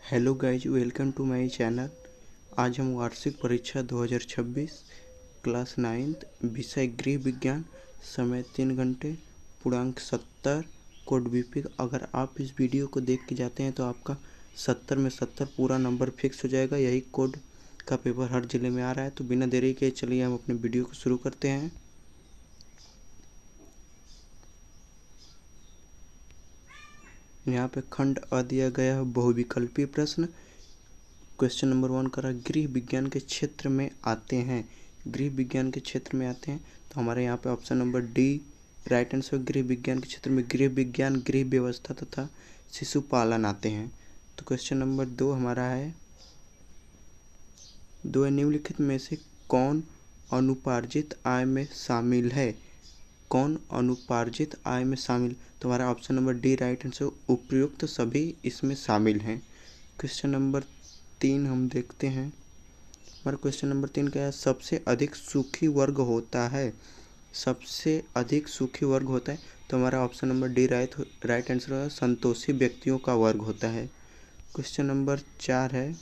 Hello guys, welcome to my channel. आज हम वार्षिक परीक्षा 2026 क्लास 9th विषय गृह विज्ञान, समय 3 घंटे, पूर्णांक 70, कोड बीपी। अगर आप इस वीडियो को देख के जाते हैं तो आपका 70 में 70 पूरा नंबर फिक्स हो जाएगा। यही कोड का पेपर हर जिले में आ रहा है। तो बिना देरी के चलिए हम अपने वीडियो को शुरू करते हैं। यहाँ पे खंड अ दिया गया है, बहुविकल्पीय प्रश्न। क्वेश्चन नंबर 1 करा, गृह विज्ञान के क्षेत्र में आते हैं। गृह विज्ञान के क्षेत्र में आते हैं तो हमारे यहाँ पे option number D right answer. गृह विज्ञान के क्षेत्र में गृह विज्ञान, गृह व्यवस्था तथा शिशु पालन आते हैं। तो क्वेश्चन नंबर 2 हमारा है, दो निम्नलिखित में से कौन अनुपार्जित आय में शामिल है? कौन अनुपार्जित आय में शामिल? तो हमारा option number D right answer, उपयुक्त सभी इसमें शामिल हैं। क्वेश्चन नंबर 3 हम देखते हैं। हमारा क्वेश्चन नंबर 3 क्या है? सबसे अधिक सुखी वर्ग होता है। सबसे अधिक सुखी वर्ग होता है तो हमारा option number D right answer है, संतोषी व्यक्तियों का वर्ग होता है। क्वेश्चन नंबर 4 है,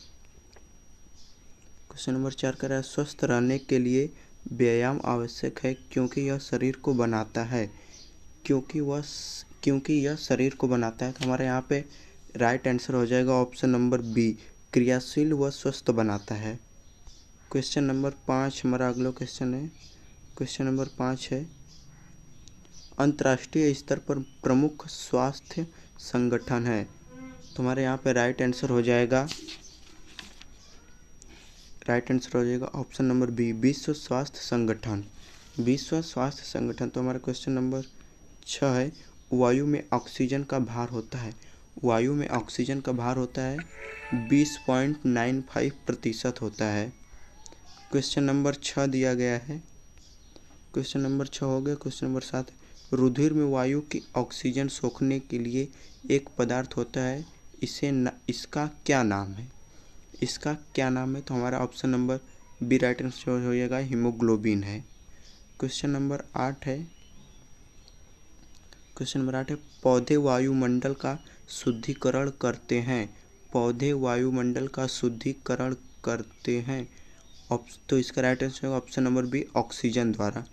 क्वेश्चन नंबर 4 कह रहा है, स्वस्थ रहने के लिए व्यायाम आवश्यक है क्योंकि यह शरीर को बनाता है। क्योंकि यह शरीर को बनाता है। तो हमारे यहाँ पे राइट आंसर हो जाएगा ऑप्शन नंबर बी, क्रियाशील व स्वस्थ बनाता है। क्वेश्चन नंबर 5 हमारा अगला क्वेश्चन है। क्वेश्चन नंबर 5 है, अंतर्राष्ट्रीय स्तर पर प्रमुख स्वास्थ्य संगठन है। तो हमारे यहाँ पे राइट आंसर हो जाएगा ऑप्शन नंबर बी, विश्व स्वास्थ्य संगठन। विश्व स्वास्थ्य संगठन। तो हमारा क्वेश्चन नंबर 6 है, वायु में ऑक्सीजन का भार होता है। वायु में ऑक्सीजन का भार होता है 20.95% होता है। क्वेश्चन नंबर 6 दिया गया है। क्वेश्चन नंबर 6 हो गया। क्वेश्चन नंबर 7, रुधिर में वायु की ऑक्सीजन सोखने के लिए एक पदार्थ होता है, इसका क्या नाम है? इसका क्या नाम है? तो हमारा option number B right answer हो जाएगा, हीमोग्लोबिन है। क्वेश्चन नंबर 8 है, क्वेश्चन नंबर 8 है, पौधे वायुमंडल का शुद्धिकरण करते हैं। पौधे वायुमंडल का शुद्धिकरण करते हैं। तो इसका राइट आंसर होगा ऑप्शन नंबर बी, ऑक्सीजन द्वारा।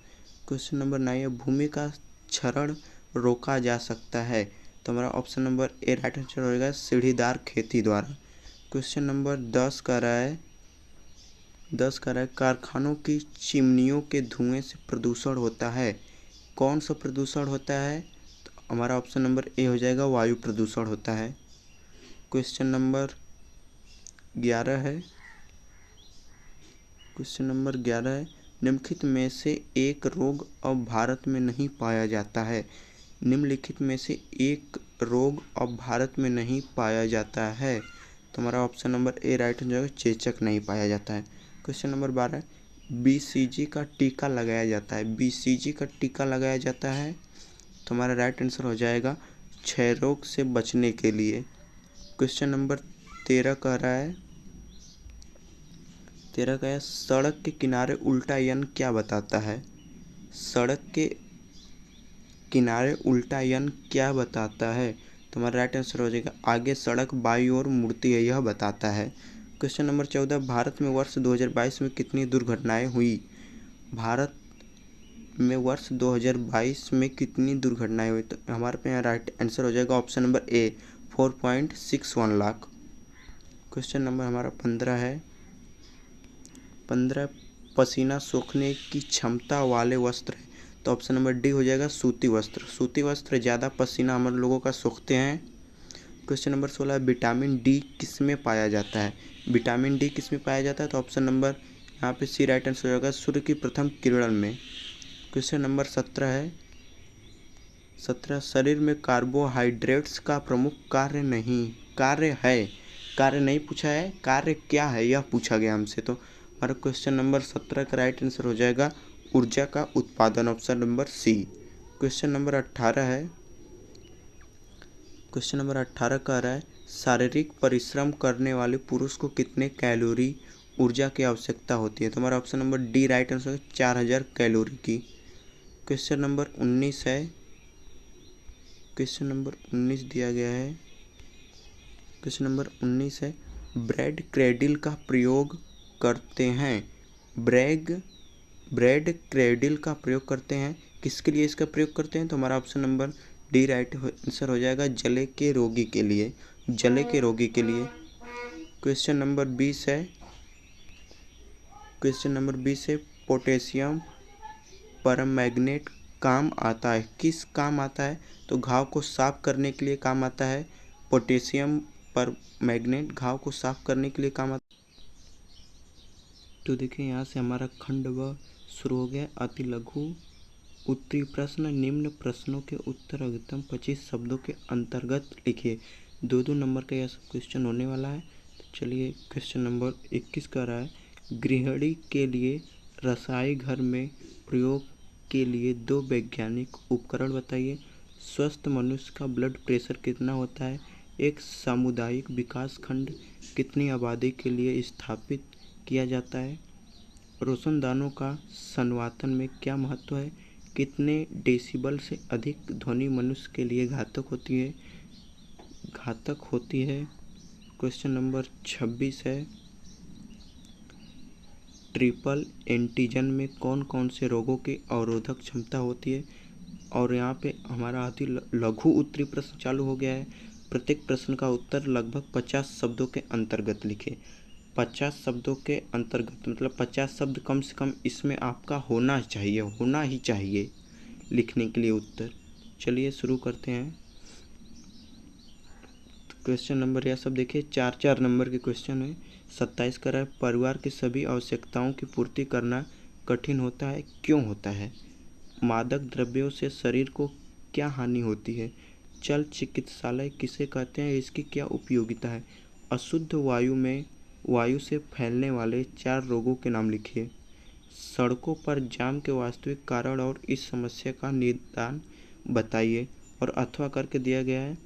क्वेश्चन नंबर 9 है, भूमि का क्षरण रोका जा सकता है। तो हमारा option number A right answer होगा, सीढ़ीदार खेती द्वारा। क्वेश्चन नंबर 10 का रहा है, कारखानों की चिमनियों के धुएं से प्रदूषण होता है। कौन सा प्रदूषण होता है? तो हमारा ऑप्शन नंबर ए हो जाएगा, वायु प्रदूषण होता है। क्वेश्चन नंबर 11 है, क्वेश्चन नंबर 11 है, निम्नलिखित में से एक रोग अब भारत में नहीं पाया जाता है। निम्नलिखित में से एक रोग अब भारत में नहीं पाया जाता है। तो हमारा ऑप्शन नंबर ए राइट हो जाएगा, चेचक नहीं पाया जाता है। क्वेश्चन नंबर 12, बीसीजी का टीका लगाया जाता है। बीसीजी का टीका लगाया जाता है तो हमारा राइट आंसर हो जाएगा क्षय रोग से बचने के लिए। क्वेश्चन नंबर 13 कह रहा है, सड़क के किनारे उल्टा यन क्या बताता है? सड़क के किनारे उल्टा यन क्या बताता है? तो हमारा राइट आंसर हो जाएगा, आगे सड़क बाईं ओर मुड़ती है, यह बताता है। क्वेश्चन नंबर 14, भारत में वर्ष 2022 में कितनी दुर्घटनाएं हुई? भारत में वर्ष 2022 में कितनी दुर्घटनाएं हुई? तो हमारे पे यहाँ राइट आंसर हो जाएगा option number A, 4.61 lakh. Question number हमारा 15 है, 15, पसीना सोखने की क्षमता वाले वस्त्र है। तो ऑप्शन नंबर डी हो जाएगा, सूती वस्त्र। सूती वस्त्र ज़्यादा पसीना हम लोगों का सोखते हैं। क्वेश्चन नंबर 16, विटामिन डी किस में पाया जाता है? विटामिन डी किस में पाया जाता है? तो ऑप्शन नंबर यहाँ पे सी राइट आंसर हो जाएगा, सूर्य की प्रथम किरण में। क्वेश्चन नंबर 17 है, 17, शरीर में कार्बोहाइड्रेट्स का प्रमुख कार्य नहीं पूछा है, कार्य क्या है यह पूछा गया हमसे। तो हमारा क्वेश्चन नंबर 17 का राइट आंसर हो जाएगा, ऊर्जा का उत्पादन, option number C. Question number 18 है, क्वेश्चन नंबर 18 कह रहा है, शारीरिक परिश्रम करने वाले पुरुष को कितने कैलोरी ऊर्जा की आवश्यकता होती है? तो हमारा option number D right answer है, 4000 कैलोरी की। क्वेश्चन नंबर 19 है, क्वेश्चन नंबर 19 दिया गया है, क्वेश्चन नंबर 19 है, ब्रेड क्रेडिल का प्रयोग करते हैं। ब्रेड क्रेडिल का प्रयोग करते हैं, किसके लिए इसका प्रयोग करते हैं? तो हमारा option number D right answer हो जाएगा, जले के रोगी के लिए, जले के रोगी के लिए। क्वेश्चन नंबर 20 है, पोटेशियम परमैंगनेट काम आता है, किस काम आता है? तो घाव को साफ करने के लिए काम आता है। पोटेशियम परमैंगनेट घाव को साफ करने के लिए काम आता है। तो देखिए यहाँ से हमारा खंड व शुरू हो गया। अति लघु उत्तरी प्रश्न, निम्न प्रश्नों के उत्तर अधिकतम 25 शब्दों के अंतर्गत लिखिए। 2-2 नंबर का यह सब क्वेश्चन होने वाला है। तो चलिए क्वेश्चन नंबर 21 का रहा है, गृहिणी के लिए रसोई घर में प्रयोग के लिए 2 वैज्ञानिक उपकरण बताइए। स्वस्थ मनुष्य का ब्लड प्रेशर कितना होता है? एक सामुदायिक विकास खंड कितनी आबादी के लिए स्थापित किया जाता है? रोशनदानों का संवातन में क्या महत्व है? कितने डेसिबल से अधिक ध्वनि मनुष्य के लिए घातक होती है? क्वेश्चन नंबर 26 है, ट्रिपल एंटीजन में कौन कौन से रोगों की अवरोधक क्षमता होती है? और यहाँ पे हमारा अति लघु उत्तरी प्रश्न चालू हो गया है। प्रत्येक प्रश्न का उत्तर लगभग 50 शब्दों के अंतर्गत लिखे। 50 शब्दों के अंतर्गत मतलब 50 शब्द कम से कम इसमें आपका होना ही चाहिए लिखने के लिए उत्तर। चलिए शुरू करते हैं। क्वेश्चन नंबर यह सब देखिए, 4-4 नंबर के क्वेश्चन है। 27 का है, परिवार की सभी आवश्यकताओं की पूर्ति करना कठिन होता है, क्यों होता है? मादक द्रव्यों से शरीर को क्या हानि होती है? चल चिकित्सालय किसे कहते हैं, इसकी क्या उपयोगिता है? अशुद्ध वायु से फैलने वाले 4 रोगों के नाम लिखिए। सड़कों पर जाम के वास्तविक कारण और इस समस्या का निदान बताइए। और अथवा करके दिया गया है,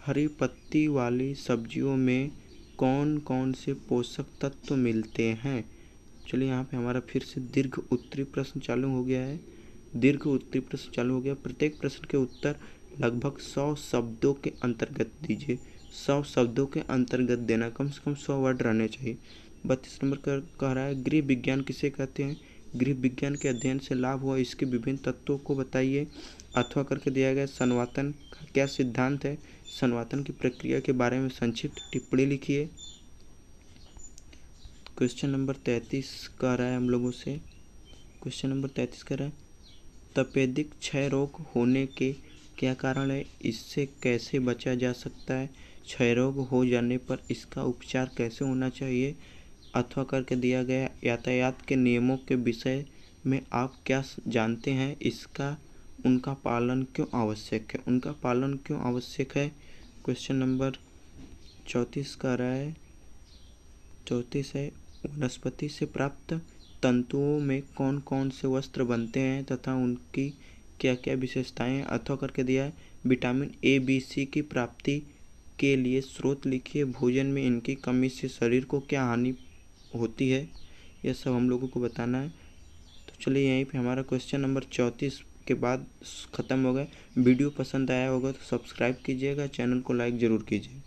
हरी पत्ती वाली सब्जियों में कौन कौन से पोषक तत्व मिलते हैं? चलिए यहाँ पे हमारा फिर से दीर्घ उत्तरी प्रश्न चालू हो गया है। प्रत्येक प्रश्न के उत्तर लगभग 100 शब्दों के अंतर्गत दीजिए। 100 शब्दों के अंतर्गत देना, कम से कम 100 वर्ड रहने चाहिए। 32 नंबर कह रहा है, गृह विज्ञान किसे कहते हैं? गृह विज्ञान के अध्ययन से लाभ हुआ, इसके विभिन्न तत्वों को बताइए। अथवा करके दिया गया, संवातन का क्या सिद्धांत है? संवातन की प्रक्रिया के बारे में संक्षिप्त टिप्पणी लिखिए। क्वेश्चन नंबर 33 कह रहा है हम लोगों से, तपेदिक क्षय रोग होने के क्या कारण है? इससे कैसे बचा जा सकता है? क्षय रोग हो जाने पर इसका उपचार कैसे होना चाहिए? अथवा करके दिया गया, यातायात के नियमों के विषय में आप क्या जानते हैं? उनका पालन क्यों आवश्यक है? क्वेश्चन नंबर 34 का रहा है, वनस्पति से प्राप्त तंतुओं में कौन कौन से वस्त्र बनते हैं तथा उनकी क्या क्या विशेषताएं हैं? अथवा करके दिया है, विटामिन ए, बी, सी की प्राप्ति के लिए स्रोत लिखिए। भोजन में इनकी कमी से शरीर को क्या हानि होती है? यह सब हम लोगों को बताना है। तो चलिए यहीं पे हमारा क्वेश्चन नंबर 34 के बाद ख़त्म हो गया। वीडियो पसंद आया होगा तो सब्सक्राइब कीजिएगा, चैनल को लाइक ज़रूर कीजिए।